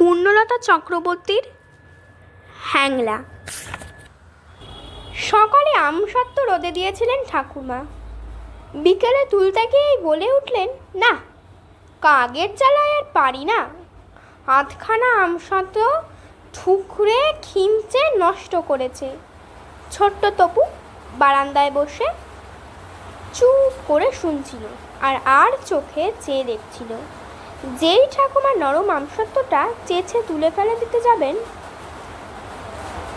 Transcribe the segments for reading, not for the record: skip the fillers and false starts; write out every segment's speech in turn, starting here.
পূর্ণলতা চক্রবর্তীর হ্যাংলা। সকালে আমসত্ত্ব রোদে দিয়েছিলেন ঠাকুমা। বিকেলে তুলতে গিয়েই বলে উঠলেন, না, কাগের জ্বালায় আর পারি না। আধখানা আমসত্ত্ব ঠুকরে খিঁচে নষ্ট করেছে। ছোট্ট তপু বারান্দায় বসে চুপ করে শুনছিল আর চোখে চেয়ে দেখছিল। যেই ঠাকুমা নরম আমসত্ত্বটা চেঁচে তুলে ফেলে দিতে যাবেন,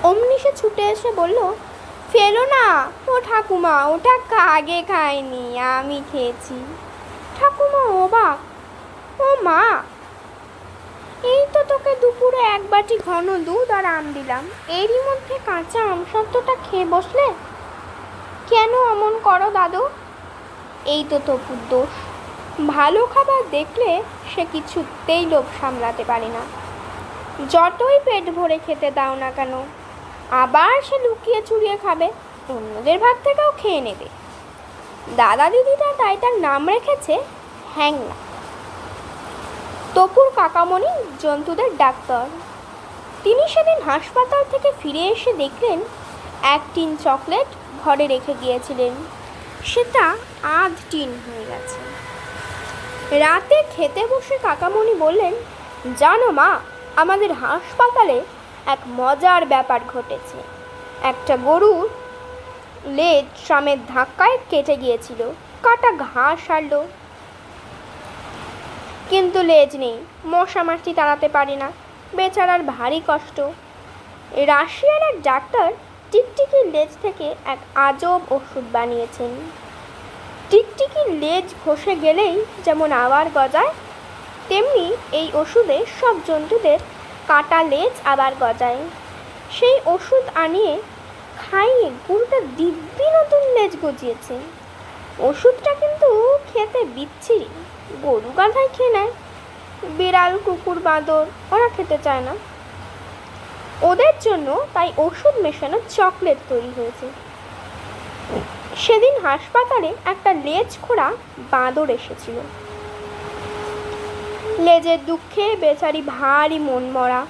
অমনি সে ছুটে এসে বলল, ফেলো না ও ঠাকুমা, ওটা কাগে খায়নি, আমি খেয়েছি। ঠাকুমা অবাক, ও মা, এই তো তোকে দুপুরে এক বাটি ঘন দুধ আর আম দিলাম, এরই মধ্যে কাঁচা আমসত্ত্বটা খেয়ে বসলে? কেন অমন করো দাদু? এই তো তপুর দোষ। ভালো খাবার দেখলে সে কিছুতেই লোভ সামলাতে পারে না। যতই পেট ভরে খেতে দাও না কেন, আবার সে লুকিয়ে চুরিয়ে খাবে, অন্যদের ভাগ থেকেও খেয়ে নেবে। দাদা দিদিটা তাই তার নাম রেখেছে হ্যাংলা। তপুর কাকামণি জন্তুদের ডাক্তার। তিনি সেদিন হাসপাতাল থেকে ফিরে এসে দেখলেন এক টিন চকলেট ঘরে রেখে গিয়েছিলেন, সেটা আধ টিন হয়ে গেছে। রাতে খেতে বসে কাকামণি বললেন, জানো মা, আমাদের হাসপাতালে এক মজার ব্যাপার ঘটেছে। একটা গরুর লেজ ট্রামের ধাক্কায় কেটে গিয়েছিল, কাটা ঘাস সারল, কিন্তু লেজ নেই। মশা মাছি তাড়াতে পারি না, বেচারার ভারী কষ্ট। রাশিয়ার এক ডাক্তার টিকটিকির লেজ থেকে এক আজব ওষুধ বানিয়েছেন। টিকটিকির লেজ ঘষে গেলেই যেমন আবার গজায়, তেমনি এই ওষুধে সব জন্তুদের কাটা লেজ আবার গজায়। সেই ওষুধ আনিয়ে খাইয়ে গরুটা দিব্যি নতুন লেজ গজিয়েছে। ওষুধটা কিন্তু খেতে বিচ্ছিরি, গরু গাধায় খেয়ে নেয়। বিড়াল, কুকুর, বাঁদর ওরা খেতে চায় না। ওদের জন্য তাই ওষুধ মেশানো চকলেট তৈরি হয়েছে। সেদিন হাসপাতালে একটা লেজ খোঁড়া বাঁদর এসেছিল। লেজের দুঃখে বেচারি ভারী মন মরা।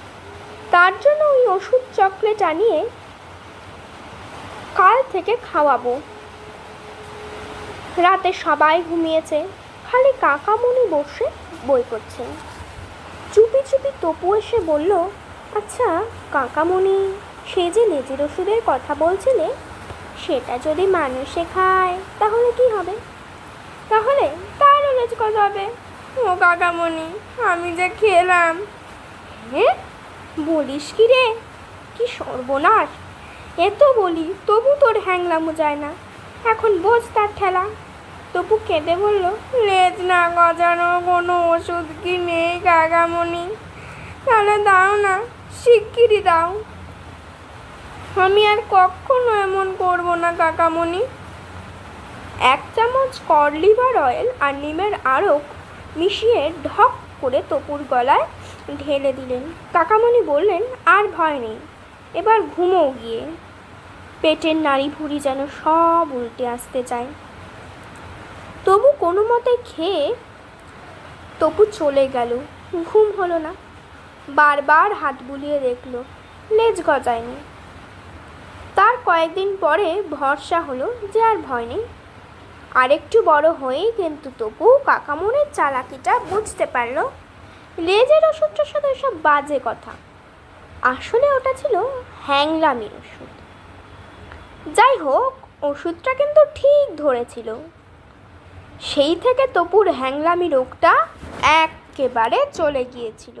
তার জন্য ওই ওষুধ চকলেট আনিয়ে কাল থেকে খাওয়াবো। রাতে সবাই ঘুমিয়েছে, খালি কাকামণি বসে বই পড়ছে। চুপি চুপি তপু এসে বলল, আচ্ছা কাকামণি, সে যে লেজের ওষুধের কথা বলছিলে, সেটা যদি মানুষে খায় তাহলে কি হবে? তাহলে তারও লেজ গজাবে। ও কাকামণি, আমি যে খেলাম। হ্যাঁ, বলিস কি রে? কি সর্বনাশ! এত বলি তবু তোর হ্যাংলামো যায় না। এখন বোঝ তার ঠেলা। তবু কেঁদে বলল, লেজ না গজানো কোনো ওষুধ কি নেই কাকামণি? তাহলে দাও না, শিগগিরই দাও। আমি আর কখনো এমন করবো না কাকামণি। এক চামচ কড লিভার অয়েল আর নিমের আড়ক মিশিয়ে ঢক করে তপুর গলায় ঢেলে দিলেন। কাকামণি বললেন, আর ভয় নেই, এবার ঘুমো গিয়ে। পেটের নাড়ি ভুড়ি যেন সব উল্টে আসতে চায়। তবু কোনো মতে খেয়ে তপু চলে গেল। ঘুম হলো না। বারবার হাত বুলিয়ে দেখল, লেজ গজায়নি। তার কয়েকদিন পরে ভরসা হলো যে আর ভয় নেই। আরেকটু বড় হয়েই কিন্তু তপু কাকামণির চালাকিটা বুঝতে পারল। লেজের ওষুধটার সাথে সব বাজে কথা, আসলে ওটা ছিল হ্যাংলামির ওষুধ। যাই হোক, ওষুধটা কিন্তু ঠিক ধরেছিল। সেই থেকে তপুর হ্যাংলামি রোগটা একেবারে চলে গিয়েছিল।